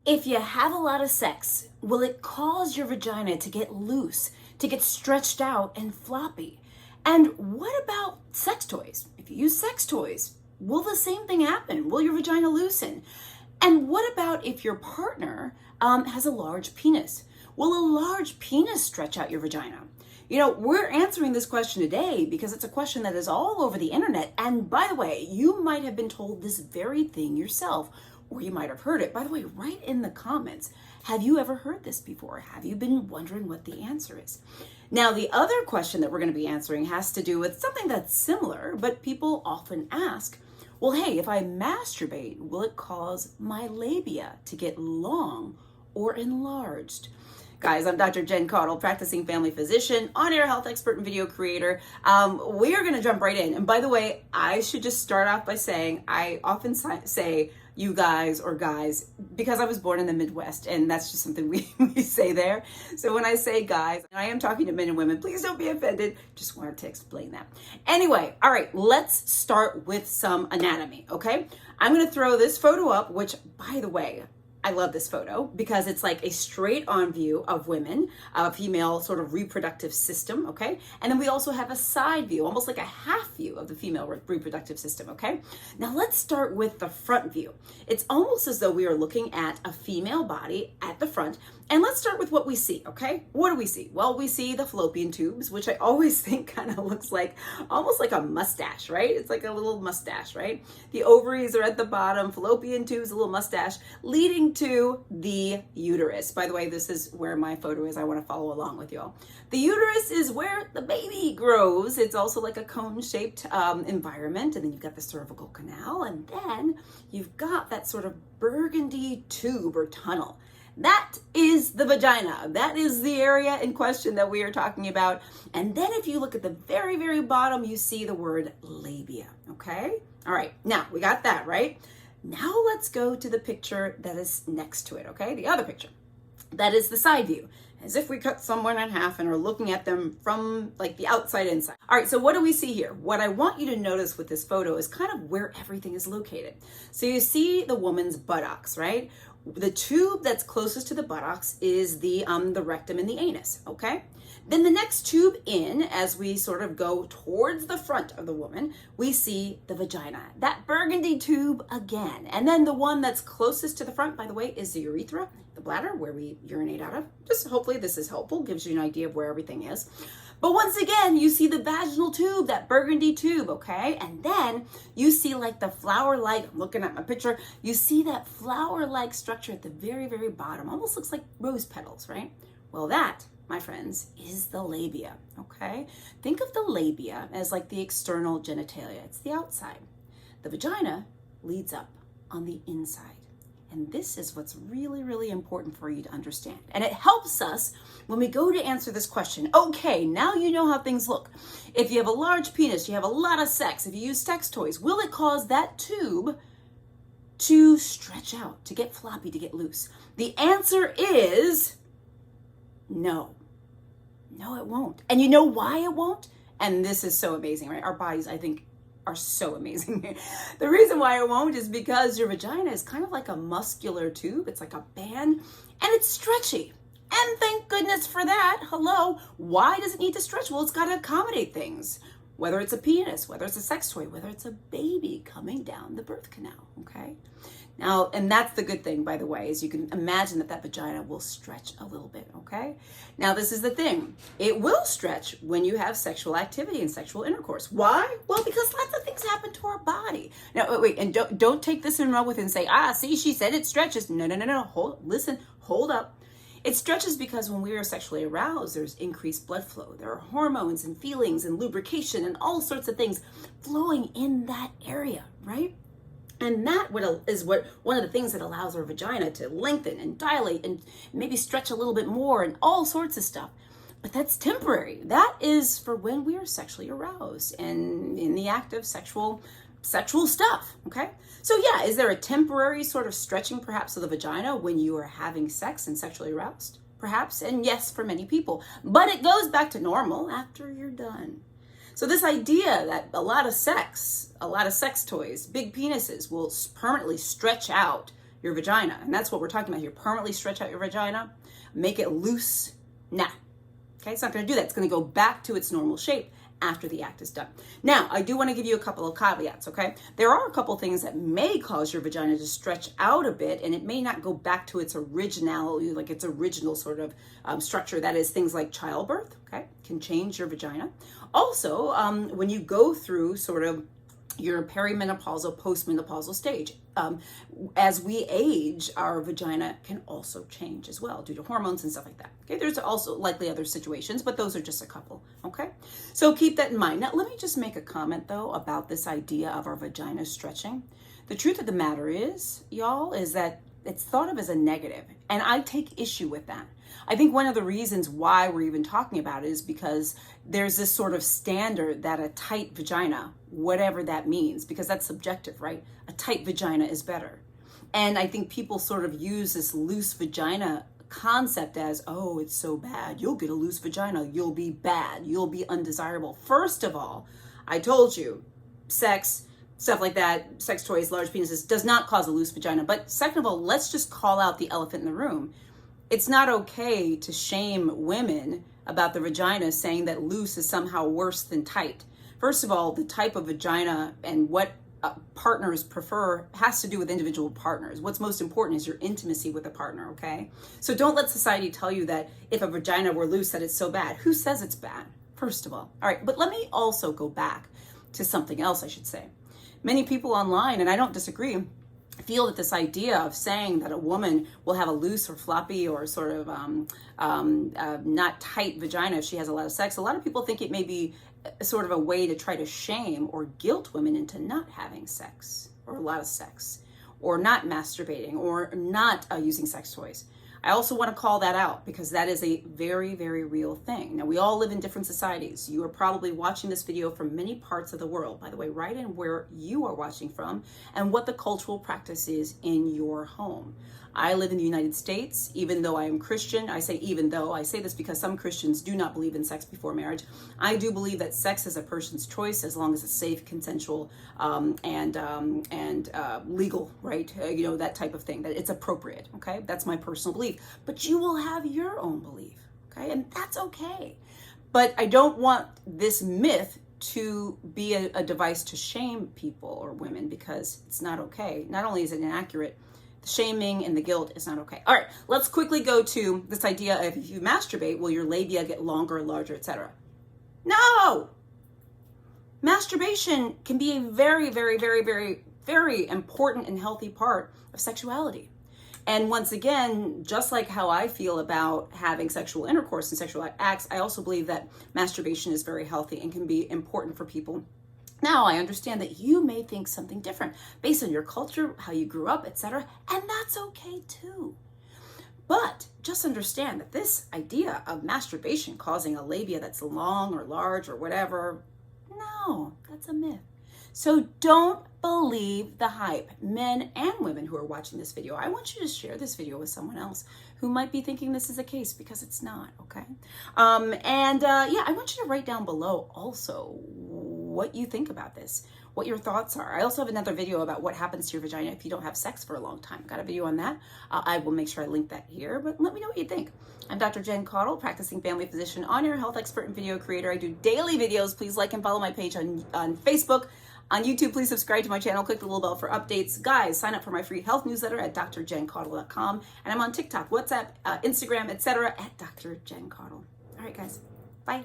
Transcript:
If you have a lot of sex, will it cause your vagina to get loose, to get stretched out and floppy? And what about sex toys? If you use sex toys, will the same thing happen? Will your vagina loosen? And what about if your partner has a large penis? Will a large penis stretch out your vagina? You know, we're answering this question today because it's a question that is all over the internet. And by the way, you might have been told this very thing yourself, or you might have heard it. By the way, write in the comments, have you ever heard this before? Have you been wondering what the answer is? Now, the other question that we're going to be answering has to do with something that's similar, but people often ask, well, hey, if I masturbate, will it cause my labia to get long or enlarged? Guys, I'm Dr. Jen Caudle, practicing family physician, on-air health expert and video creator. We are going to jump right in. And by the way, I should just start off by saying, I often say you guys or guys because I was born in the Midwest, and that's just something we say there. So when I say guys, I am talking to men and women. Please don't be offended. Just wanted to explain that. Anyway, all right, let's start with some anatomy, okay? I'm going to throw this photo up, which, by the way, I love this photo because it's like a straight on view of women, a female sort of reproductive system, okay? And then we also have a side view, almost like a half view of the female reproductive system, okay? Now let's start with the front view. It's almost as though we are looking at a female body at the front. And let's start with what we see, okay? What do we see? Well, we see the fallopian tubes, which I always think kind of looks like, almost like a mustache, right? It's like a little mustache, right? The ovaries are at the bottom, fallopian tubes, a little mustache, leading to the uterus. By the way, this is where my photo is. I want to follow along with you all. The uterus is where the baby grows. It's also like a cone-shaped environment. And then you've got the cervical canal. And then you've got that sort of burgundy tube or tunnel. That is the vagina. That is the area in question that we are talking about. And then if you look at the very, very bottom, you see the word labia, okay? All right, now we got that, right? Now let's go to the picture that is next to it, okay? The other picture. That is the side view, as if we cut someone in half and are looking at them from like the outside inside. All right, so what do we see here? What I want you to notice with this photo is kind of where everything is located. So you see the woman's buttocks, right? The tube that's closest to the buttocks is the rectum and the anus, okay? Then the next tube in, as we sort of go towards the front of the woman, we see the vagina, that burgundy tube again. And then the one that's closest to the front, by the way, is the urethra, the bladder, where we urinate out of. Just hopefully this is helpful, gives you an idea of where everything is. But once again, you see the vaginal tube, that burgundy tube, okay? And then you see like the flower-like, I'm looking at my picture, you see that flower-like structure at the very, very bottom. Almost looks like rose petals, right? Well, that, my friends, is the labia, okay? Think of the labia as like the external genitalia. It's the outside. The vagina leads up on the inside. And this is what's really, really important for you to understand. And it helps us when we go to answer this question. Okay, now you know how things look. If you have a large penis, you have a lot of sex, if you use sex toys, will it cause that tube to stretch out, to get floppy, to get loose? The answer is no. No, it won't. And you know why it won't? And this is so amazing, right? Our bodies, I think, are so amazing. The reason why it won't is because your vagina is kind of like a muscular tube. It's like a band, and it's stretchy. And thank goodness for that. Hello. Why does it need to stretch? Well, it's got to accommodate things. Whether it's a penis, whether it's a sex toy, whether it's a baby coming down the birth canal, okay? Now, and that's the good thing, by the way, is you can imagine that vagina will stretch a little bit, okay? Now, this is the thing. It will stretch when you have sexual activity and sexual intercourse. Why? Well, because lots of things happen to our body. Now, wait, and don't take this and run with it and say, see, she said it stretches. No. Hold up. It stretches because when we are sexually aroused, there's increased blood flow. There are hormones and feelings and lubrication and all sorts of things flowing in that area, right? And that is one of the things that allows our vagina to lengthen and dilate and maybe stretch a little bit more and all sorts of stuff. But that's temporary. That is for when we are sexually aroused and in the act of sexual stuff, okay? So yeah, is there a temporary sort of stretching perhaps of the vagina when you are having sex and sexually aroused? Perhaps, and yes, for many people. But it goes back to normal after you're done. So this idea that a lot of sex toys, big penises will permanently stretch out your vagina. And that's what we're talking about here. Permanently stretch out your vagina, make it loose now. Okay, it's not going to do that. It's going to go back to its normal shape after the act is done. Now, I do want to give you a couple of caveats, okay? There are a couple things that may cause your vagina to stretch out a bit, and it may not go back to its originality, like its original sort of structure. That is, things like childbirth, okay, can change your vagina. Also, when you go through sort of your perimenopausal, postmenopausal stage. As we age, our vagina can also change as well due to hormones and stuff like that. Okay, there's also likely other situations, but those are just a couple. Okay, so keep that in mind. Now, let me just make a comment though about this idea of our vagina stretching. The truth of the matter is, y'all, is that it's thought of as a negative, and I take issue with that. I think one of the reasons why we're even talking about it is because there's this sort of standard that a tight vagina, whatever that means, because that's subjective, right? A tight vagina is better. And I think people sort of use this loose vagina concept as, oh, it's so bad. You'll get a loose vagina. You'll be bad. You'll be undesirable. First of all, I told you, sex, stuff like that, sex toys, large penises, does not cause a loose vagina. But second of all, let's just call out the elephant in the room. It's not okay to shame women about the vagina, saying that loose is somehow worse than tight. First of all, the type of vagina and what partners prefer has to do with individual partners. What's most important is your intimacy with a partner, okay? So don't let society tell you that if a vagina were loose that it's so bad. Who says it's bad, first of all? All right, but let me also go back to something else I should say. Many people online, and I don't disagree, feel that this idea of saying that a woman will have a loose or floppy or sort of not tight vagina if she has a lot of sex, a lot of people think it may be sort of a way to try to shame or guilt women into not having sex or a lot of sex or not masturbating or not using sex toys. I also want to call that out because that is a very, very real thing. Now, we all live in different societies. You are probably watching this video from many parts of the world. By the way, write in where you are watching from and what the cultural practice is in your home. I live in the United States, even though I am Christian. I say even though. I say this because some Christians do not believe in sex before marriage. I do believe that sex is a person's choice as long as it's safe, consensual, and legal, right? That type of thing, that it's appropriate, okay? That's my personal belief. But you will have your own belief, okay? And that's okay. But I don't want this myth to be a device to shame people or women because it's not okay. Not only is it inaccurate, the shaming and the guilt is not okay. All right, let's quickly go to this idea of if you masturbate, will your labia get longer, larger, etc.? No! Masturbation can be a very, very, very, very, very important and healthy part of sexuality. And once again, just like how I feel about having sexual intercourse and sexual acts, I also believe that masturbation is very healthy and can be important for people. Now, I understand that you may think something different based on your culture, how you grew up, etc., and that's okay too. But just understand that this idea of masturbation causing a labia that's long or large or whatever, no, that's a myth. So don't believe the hype. Men and women who are watching this video, I want you to share this video with someone else who might be thinking this is the case because it's not, okay? I want you to write down below also what you think about this, what your thoughts are. I also have another video about what happens to your vagina if you don't have sex for a long time. Got a video on that. I will make sure I link that here, but let me know what you think. I'm Dr. Jen Caudle, practicing family physician, on-air health expert and video creator. I do daily videos. Please like and follow my page on Facebook. On YouTube, please subscribe to my channel. Click the little bell for updates. Guys, sign up for my free health newsletter at drjencaudle.com. And I'm on TikTok, WhatsApp, Instagram, etc. at Dr. Jen Caudle. All right, guys. Bye.